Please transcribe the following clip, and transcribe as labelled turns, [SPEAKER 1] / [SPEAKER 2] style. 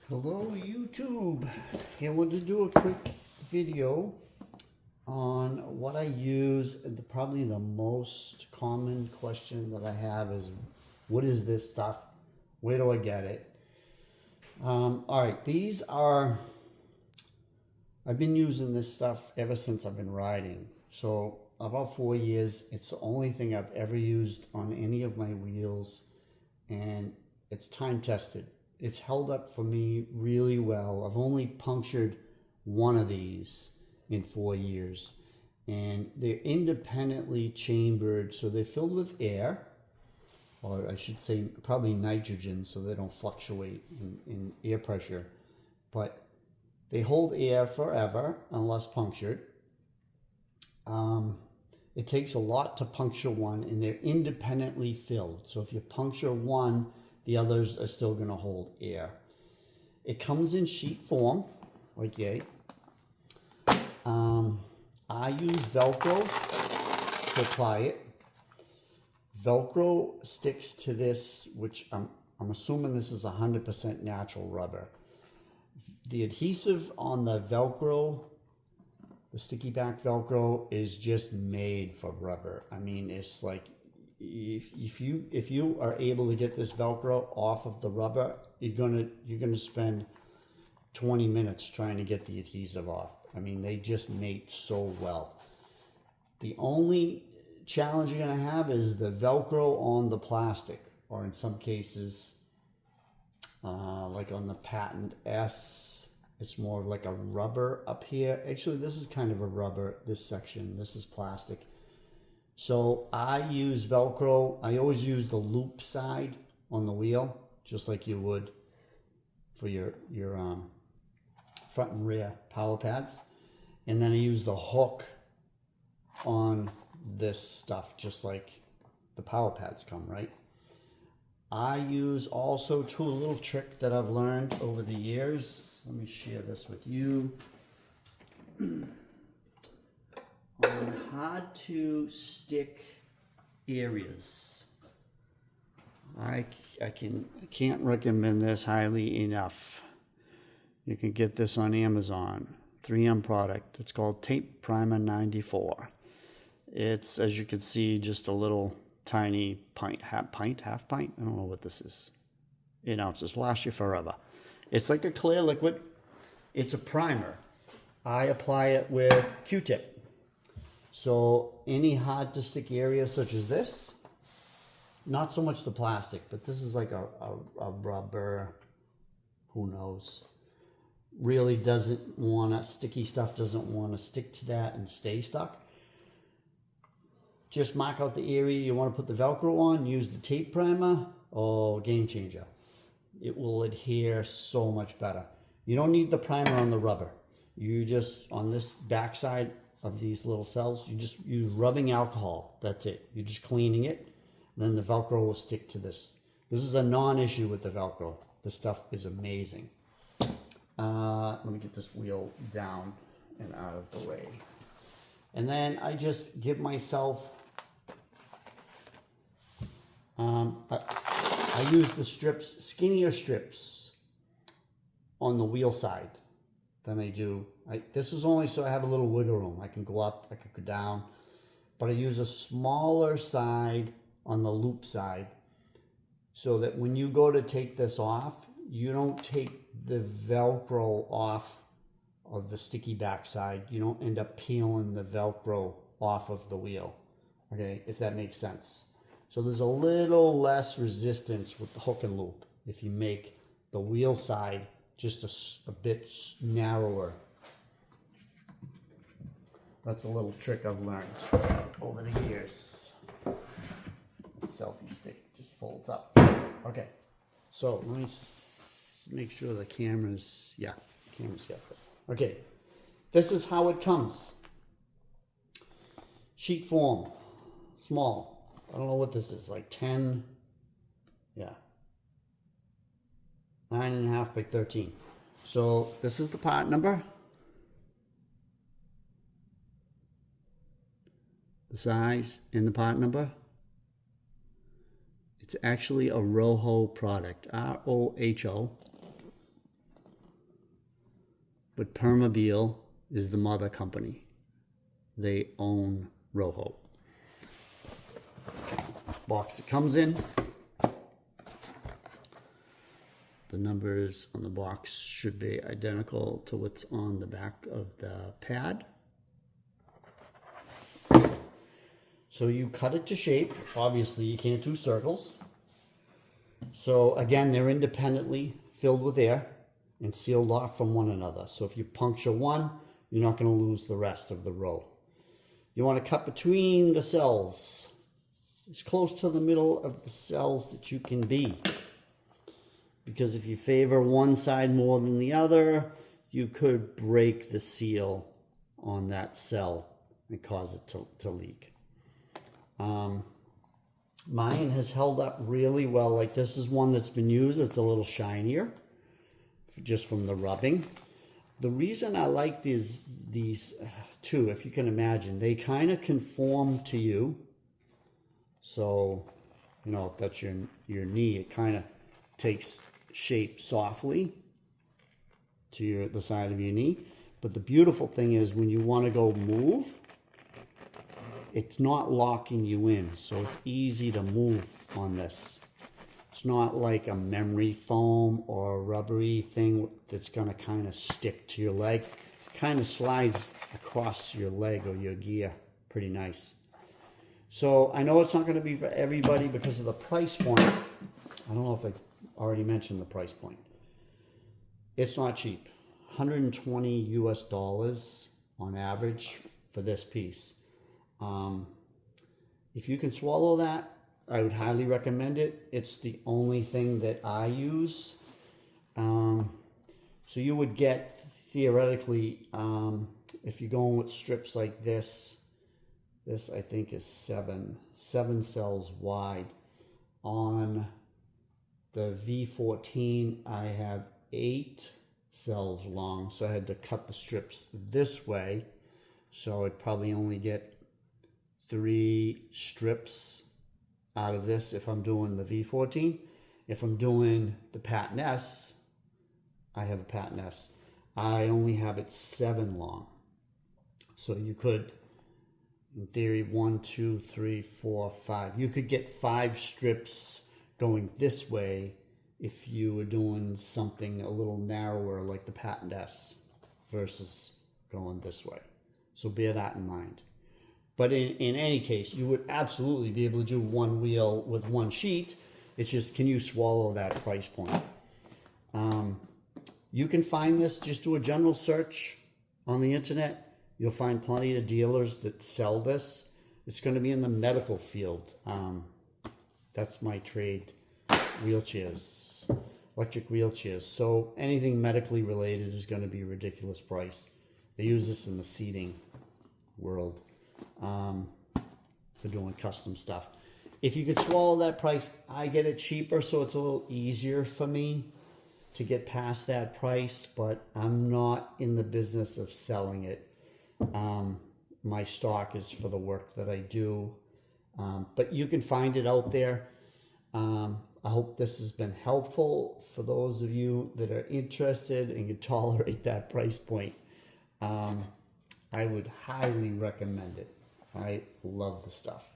[SPEAKER 1] Hello YouTube. I wanted to do a quick video on what I use. Probably the most common question that I have is, what is this stuff? Where do I get it? All right, these are, I've been using this stuff ever since I've been riding. So about 4 years. It's the only thing I've ever used on any of my wheels, and it's time tested. It's held up for me really well. I've only punctured one of these in 4 years, and they're independently chambered, so they're filled with air, or I should say probably nitrogen, so they don't fluctuate in air pressure, but they hold air forever unless punctured. It takes a lot to puncture one, and they're independently filled, so if you puncture one, the others are still going to hold air. It comes in sheet form, like yay. I use Velcro to apply it. Velcro sticks to this, which I'm assuming this is 100% natural rubber. The adhesive on the Velcro, the sticky back Velcro, is just made for rubber. I mean, it's like, if you are able to get this Velcro off of the rubber, you're gonna spend 20 minutes trying to get the adhesive off. I mean, they just mate so well. The only challenge you're gonna have is the Velcro on the plastic, or in some cases, like on the Patent S, it's more of like a rubber up here. Actually, this is kind of a rubber, this section. This is plastic. So I use Velcro. I always use the loop side on the wheel, just like you would for your front and rear power pads. And then I use the hook on this stuff, just like the power pads come, right? I use also a little trick that I've learned over the years. Let me share this with you. On hard to stick areas, I can't recommend this highly enough. You can get this on Amazon, 3M product. It's called Tape Primer 94. It's, as you can see, just a little tiny half pint. I don't know what this is. 8 ounces, lasts you forever. It's like a clear liquid. It's a primer. I apply it with Q-tip. So any hard to stick area such as this, not so much the plastic, but this is like a rubber, who knows, really doesn't want to, sticky stuff doesn't want to stick to that and stay stuck. Just mark out the area you want to put the Velcro on, use the tape primer. Oh, game changer. It will adhere so much better. You don't need the primer on the rubber. You just, on this backside of these little cells, you just use rubbing alcohol. That's it. You're just cleaning it. Then the Velcro will stick to this. This is a non-issue with the Velcro. This stuff is amazing. Let me get this wheel down and out of the way. And then I just give myself, I use the strips, skinnier strips on the wheel side than I do. This is only so I have a little wiggle room. I can go up, I could go down, but I use a smaller side on the loop side so that when you go to take this off, you don't take the Velcro off of the sticky back side. You don't end up peeling the Velcro off of the wheel, okay, if that makes sense. So there's a little less resistance with the hook and loop if you make the wheel side just a bit narrower. That's a little trick I've learned over the years. Selfie stick just folds up. Okay, so let me make sure the camera's, yeah, camera's got it. Okay, this is how it comes. Sheet form, small. I don't know what this is, like 10, yeah. 9.5 by 13. So this is the part number. The size and the part number. It's actually a ROHO product, R-O-H-O. but Permobil is the mother company. They own Rojo. Box it comes in. The numbers on the box should be identical to what's on the back of the pad. So you cut it to shape. Obviously, you can't do circles. So again, they're independently filled with air and sealed off from one another. So if you puncture one, you're not going to lose the rest of the row. You want to cut between the cells, as close to the middle of the cells that you can be. Because if you favor one side more than the other, you could break the seal on that cell and cause it to leak. Mine has held up really well. Like, this is one that's been used. It's a little shinier just from the rubbing. The reason I like these two, if you can imagine, they kind of conform to you. So, you know, if that's your knee, it kind of takes shape softly to the side of your knee. But the beautiful thing is when you want to go move, it's not locking you in, so it's easy to move on this. It's not like a memory foam or a rubbery thing that's going to kind of stick to your leg. Kind of slides across your leg or your gear pretty nice. So I know it's not going to be for everybody because of the price point. I don't know if I already mentioned the price point. It's not cheap. $120 US on average for this piece. If you can swallow that, I would highly recommend it. It's the only thing that I use. So you would get, theoretically, if you're going with strips like this I think is seven cells wide. On the V14, I have 8 cells long, so I had to cut the strips this way. So I'd probably only get 3 strips out of this if I'm doing the V14. If I'm doing the Patent S, I have a Patent S. I only have it 7 long. So you could, in theory, 1, 2, 3, 4, 5. You could get 5 strips going this way if you were doing something a little narrower like the Patent S versus going this way. So bear that in mind. But in any case, you would absolutely be able to do one wheel with one sheet. It's just, can you swallow that price point? You can find this, just do a general search on the internet. You'll find plenty of dealers that sell this. It's going to be in the medical field. That's my trade, wheelchairs, electric wheelchairs. So anything medically related is going to be a ridiculous price. They use this in the seating world for doing custom stuff. If you could swallow that price, I get it cheaper, so it's a little easier for me to get past that price, but I'm not in the business of selling it. My stock is for the work that I do, but you can find it out there. I hope this has been helpful for those of you that are interested and can tolerate that price point. I would highly recommend it. I love the stuff.